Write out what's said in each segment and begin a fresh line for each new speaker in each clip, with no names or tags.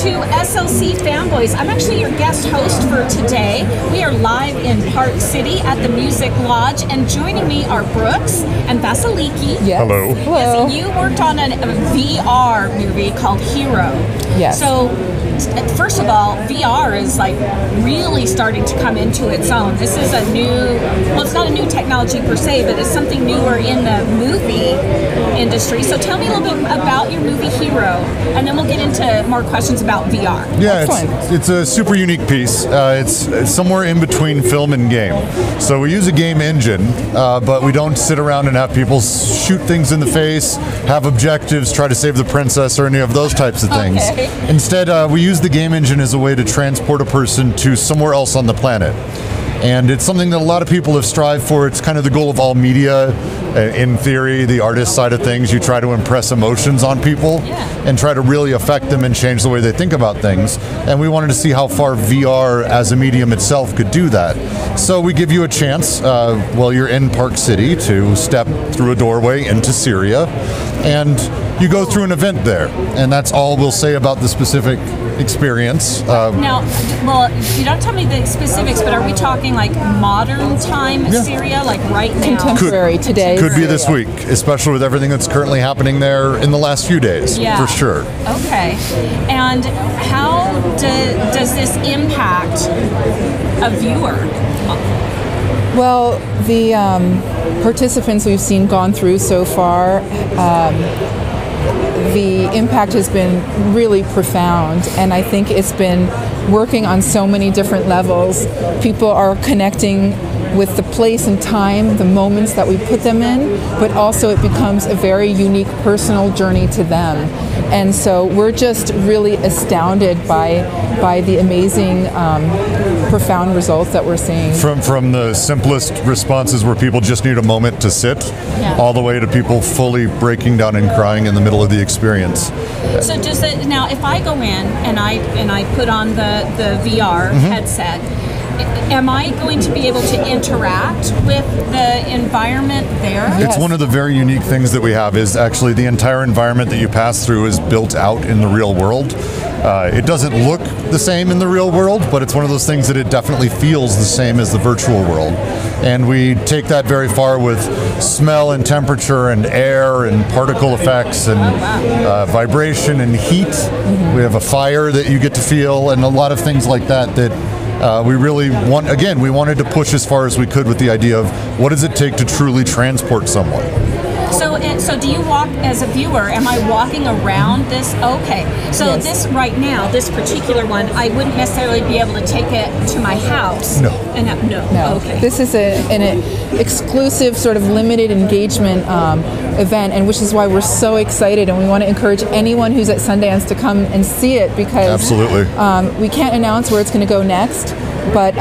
to SLC Fanboys. I'm actually your guest host for today. We are live in Park City at the Music Lodge, and joining me are Brooks and Vasiliki.
Yes.
Hello.
Hello.
Yes, you worked on a VR movie called Hero.
Yes.
So, first of all, VR is like really starting to come into its own. This is a new, well, it's not a new technology per se, but it's something newer in the movie industry. So tell me a little bit about your movie Hero, and then we'll get into more questions about VR.
Yeah, it's a super unique piece. It's somewhere in between film and game. So we use a game engine, but we don't sit around and have people shoot things in the face, have objectives, try to save the princess, or any of those types of things.
Okay.
Instead, we use the game engine as a way to transport a person to somewhere else on the planet. And it's something that a lot of people have strived for. It's kind of the goal of all media. In theory, the artist side of things, you try to impress emotions on people and try to really affect them and change the way they think about things. And we wanted to see how far VR as a medium itself could do that. So we give you a chance while you're in Park City to step through a doorway into Syria, and you go through an event there. And that's all we'll say about the specific experience.
Now, well, you don't tell me the specifics, but are we talking like modern time Syria, like right now?
Contemporary today.
Could be this week, especially with everything that's currently happening there in the last few days, for sure.
Okay. And how does this impact a viewer?
Well, the participants we've seen gone through so far, the impact has been really profound, and I think it's been working on so many different levels. People are connecting with the place and time, the moments that we put them in, but also it becomes a very unique personal journey to them. And so we're just really astounded by the amazing, profound results that we're seeing.
From the simplest responses where people just need a moment to sit, all the way to people fully breaking down and crying in the middle of the experience.
So does it, now if I go in and I put on the VR headset, am I going to be able to interact with the environment there?
Yes.
It's one of the very unique things that we have is actually the entire environment that you pass through is built out in the real world. It doesn't look the same in the real world, but it's one of those things that it definitely feels the same as the virtual world. And we take that very far with smell and temperature and air and particle effects and vibration and heat. We have a fire that you get to feel and a lot of things like that we really want, again, we wanted to push as far as we could with the idea of what does it take to truly transport someone.
So do you walk, as a viewer, am I walking around this? Okay. So this right now, this particular one, I wouldn't necessarily be able to take it to my house.
No.
No.
Okay.
This is an exclusive sort of limited engagement event, and which is why we're so excited, and we want to encourage anyone who's at Sundance to come and see it, because
absolutely,
we can't announce where it's going to go next, but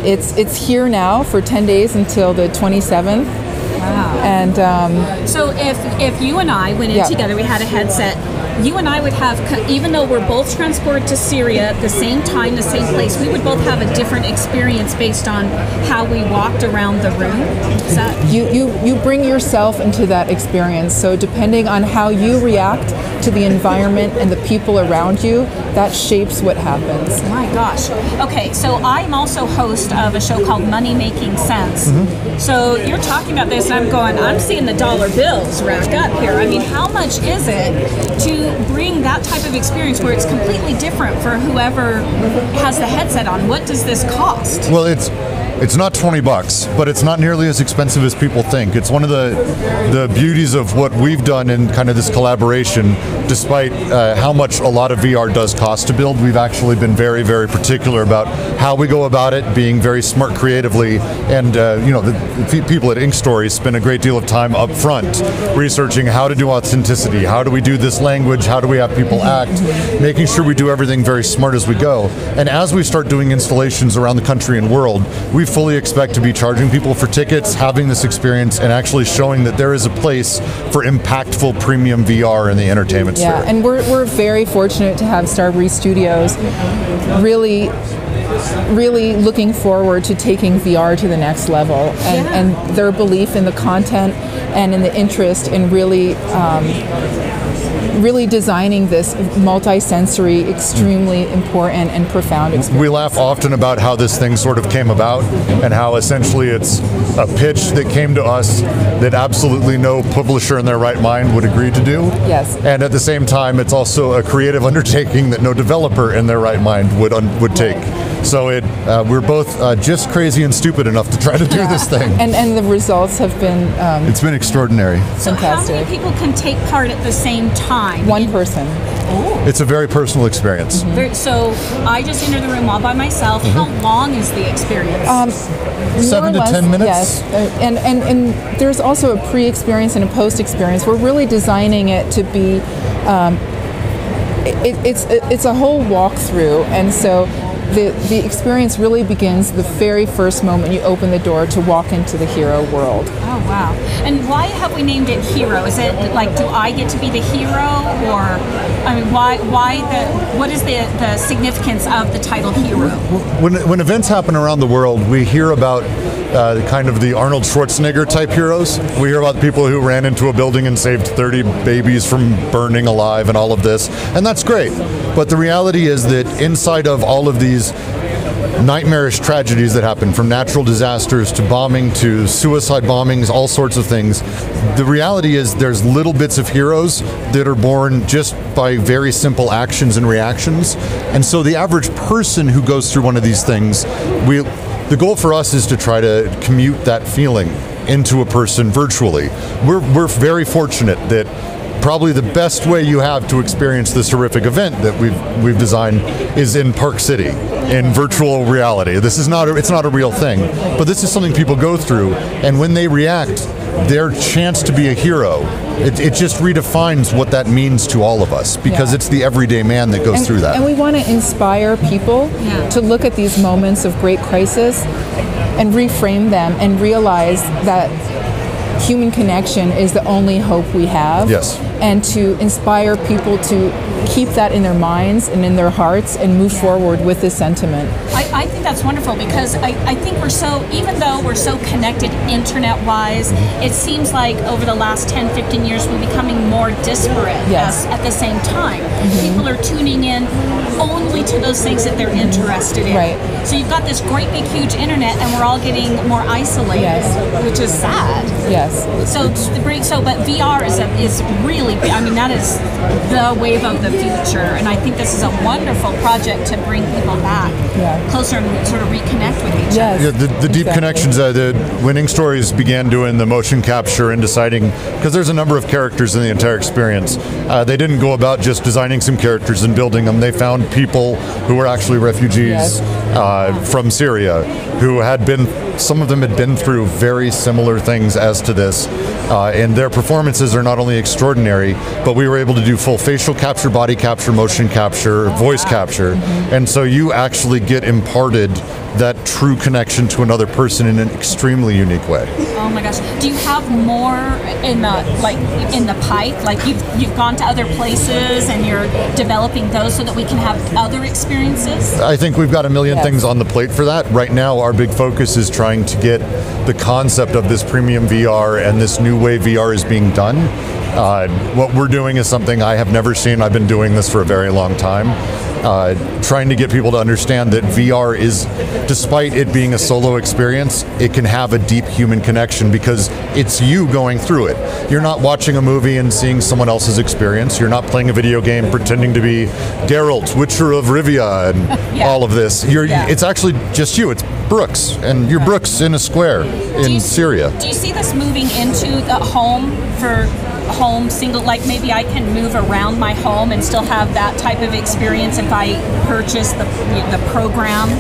it's here now for 10 days until the 27th.
Wow.
And
so if you and I went in together, we had a headset, you and I would have, even though we're both transported to Syria at the same time, the same place, we would both have a different experience based on how we walked around the room. Is that?
You bring yourself into that experience. So depending on how you react to the environment and the people around you, that shapes what happens.
My gosh. Okay, so I'm also host of a show called Money Making Sense. So you're talking about this, and I'm seeing the dollar bills rack up here. I mean, how much is it to bring that type of experience where it's completely different for whoever has the headset on? What does this cost?
Well, it's not $20, but it's not nearly as expensive as people think. It's one of the beauties of what we've done in kind of this collaboration. Despite how much a lot of VR does cost to build, we've actually been very, very particular about how we go about it, being very smart creatively, and the people at Ink Story spend a great deal of time up front researching how to do authenticity, how do we do this language, how do we have people act, making sure we do everything very smart as we go. And as we start doing installations around the country and world, we fully expect to be charging people for tickets, having this experience, and actually showing that there is a place for impactful premium VR in the entertainment sphere.
Yeah, and we're very fortunate to have Starbreeze Studios really looking forward to taking VR to the next level, and their belief in the content and in the interest in really really designing this multi-sensory, extremely important and profound experience.
We laugh often about how this thing sort of came about and how essentially it's a pitch that came to us that absolutely no publisher in their right mind would agree to do.
Yes.
And at the same time, it's also a creative undertaking that no developer in their right mind would take. So we're both just crazy and stupid enough to try to do this thing.
And the results have been
it's been extraordinary.
So
fantastic.
how many people can take part at the same time?
One person.
Oh.
It's a very personal experience.
So I just enter the room all by myself. How long is the experience?
7 to 10 minutes.
Yes, and there's also a pre-experience and a post-experience. We're really designing it to be. It's a whole walkthrough, and so the experience really begins the very first moment you open the door to walk into the hero world.
Oh, wow. And why have we named it Hero? Is it like, do I get to be the hero? Or, I mean, what is the significance of the title Hero?
When events happen around the world, we hear about kind of the Arnold Schwarzenegger type heroes. We hear about the people who ran into a building and saved 30 babies from burning alive and all of this, and that's great. But the reality is that inside of all of these nightmarish tragedies that happen, from natural disasters to bombing to suicide bombings, all sorts of things, the reality is there's little bits of heroes that are born just by very simple actions and reactions. And so the average person who goes through one of these things, the goal for us is to try to commute that feeling into a person virtually. We're very fortunate that probably the best way you have to experience this horrific event that we've designed is in Park City, in virtual reality. It's not a real thing, but this is something people go through, and when they react, their chance to be a hero, it just redefines what that means to all of us, because it's the everyday man that goes through that.
And we want to inspire people to look at these moments of great crisis and reframe them and realize that human connection is the only hope we have.
Yes.
And to inspire people to keep that in their minds and in their hearts and move forward with this sentiment.
I think that's wonderful, because I think even though we're so connected internet-wise, it seems like over the last 10, 15 years we're becoming more disparate at the same time. People are tuning in only to those things that they're interested in.
Right.
So you've got this great big huge internet, and we're all getting more isolated, which is sad.
Yes.
But VR is really, I mean, that is the wave of the future, and I think this is a wonderful project to bring people back closer and sort of reconnect with each other.
Yeah, the deep connections. The Winning Stories began doing the motion capture and deciding, because there's a number of characters in the entire experience. They didn't go about just designing some characters and building them. They found people who were actually refugees from Syria, who some of them had been through very similar things as to this, and their performances are not only extraordinary, but we were able to do full facial capture, body capture, motion capture, voice capture, and so you actually get imparted that true connection to another person in an extremely unique way.
Oh my gosh! Do you have more in the pipe? Like you've gone to other places and you're developing those so that we can have other experiences?
I think we've got a million things on the plate for that. Right now, our big focus is trying to get the concept of this premium VR and this new way VR is being done. What we're doing is something I have never seen. I've been doing this for a very long time. Trying to get people to understand that VR is, despite it being a solo experience, it can have a deep human connection because it's you going through it. You're not watching a movie and seeing someone else's experience. You're not playing a video game pretending to be Geralt, Witcher of Rivia, and all of this. It's actually just you. It's Brooks, and you're Brooks in a square in Syria.
Do you see this moving into the home single, like maybe I can move around my home and still have that type of experience if I purchase the program?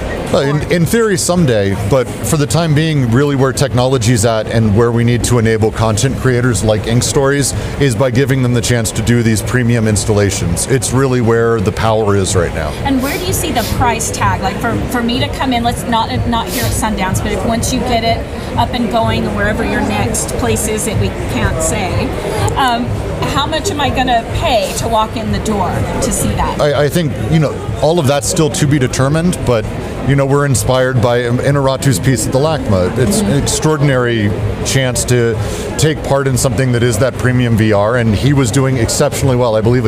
In theory, someday, but for the time being, really where technology's at and where we need to enable content creators like Ink Stories is by giving them the chance to do these premium installations. It's really where the power is right now.
And where do you see the price tag? Like for me to come in, let's not here at Sundance, but if once you get it up and going, or wherever your next place is that we can't say, how much am I going to pay to walk in the door to see that?
I think, all of that's still to be determined, but we're inspired by Inaratu's piece at the LACMA. It's an extraordinary chance to take part in something that is that premium VR, and he was doing exceptionally well. I believe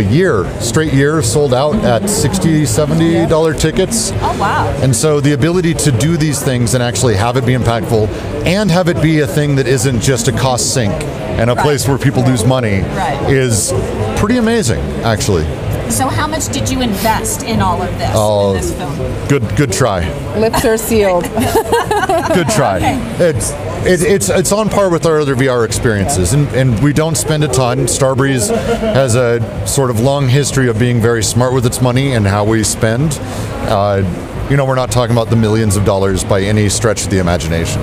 straight year, sold out at $60, $70 tickets.
Oh, wow.
And so the ability to do these things and actually have it be impactful and have it be a thing that isn't just a cost sink and a place where people lose money is pretty amazing, actually.
So how much did you invest in all of this, in this film?
Good try.
Lips are sealed.
Good try. Okay. It's on par with our other VR experiences, and we don't spend a ton. Starbreeze has a sort of long history of being very smart with its money and how we spend. We're not talking about the millions of dollars by any stretch of the imagination.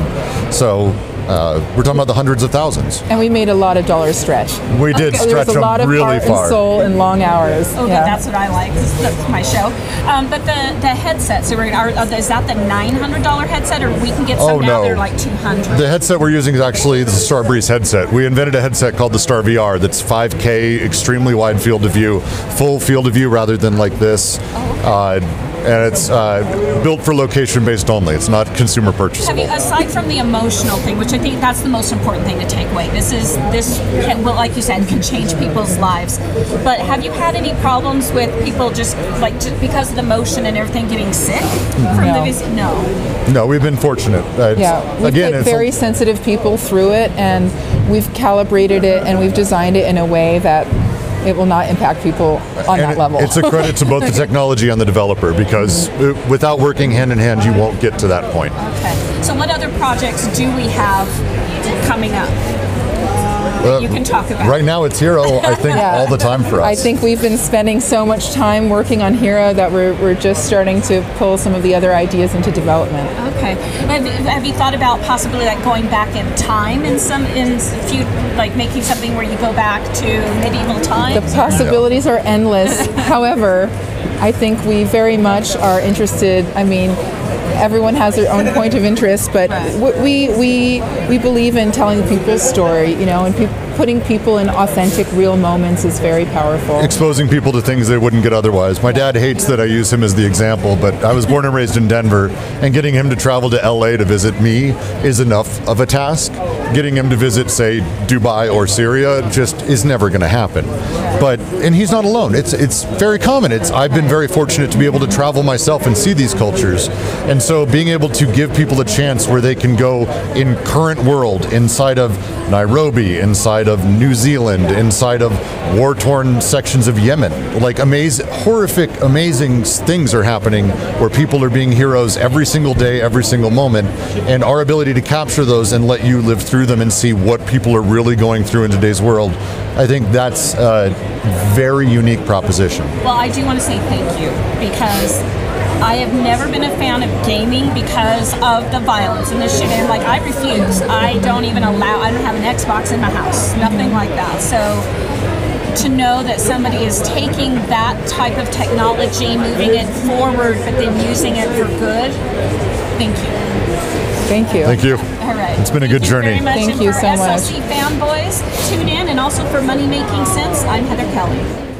So we're talking about the hundreds of thousands.
And we made a lot of dollars stretch.
We did stretch them really far.
There's a lot of heart and soul and long hours.
Okay, that's what I like. That's my show. But the headsets, is that the $900 headset, or we can get some now they're like $200?
The headset we're using is actually the Starbreeze headset. We invented a headset called the Star VR that's 5K, extremely wide field of view, full field of view rather than like this. And it's built for location-based only. It's not consumer purchasable.
Aside from the emotional thing, which I think that's the most important thing to take away, this well, like you said, can change people's lives. But have you had any problems with people just because of the motion and everything getting sick from the visit? No, we've been fortunate.
We've put very sensitive people through it, and we've calibrated it, and we've designed it in a way that it will not impact people on that level.
It's a credit to both the technology and the developer, because without working hand in hand, you won't get to that point.
Okay. So what other projects do we have coming up that you can talk about?
Right now it's Hero, I think, all the time for us.
I think we've been spending so much time working on Hero that we're just starting to pull some of the other ideas into development.
Okay. Have you thought about possibly going back in time making something where you go back to medieval times?
The possibilities are endless. However, I think we very much are interested. I mean, everyone has their own point of interest, but we believe in telling people's story, and putting people in authentic, real moments is very powerful.
Exposing people to things they wouldn't get otherwise. My dad hates that I use him as the example, but I was born and raised in Denver, and getting him to travel to LA to visit me is enough of a task. Getting him to visit, say, Dubai or Syria just is never going to happen. And he's not alone. It's very common. I've been very fortunate to be able to travel myself and see these cultures. And so being able to give people a chance where they can go in current world, inside of Nairobi, inside of New Zealand, inside of war-torn sections of Yemen, horrific, amazing things are happening where people are being heroes every single day, every single moment. And our ability to capture those and let you live through them and see what people are really going through in today's world, I think that's a very unique proposition.
Well, I do want to say thank you, because I have never been a fan of gaming because of the violence and the shit. And I refuse. I don't have an Xbox in my house. Nothing like that. So to know that somebody is taking that type of technology, moving it forward, but then using it for good, thank you.
Thank you.
Thank you.
All right.
It's been a good journey.
Thank you so much.
SLC fanboys, tune in, and also for Money Making Sense, I'm Heather Kelly.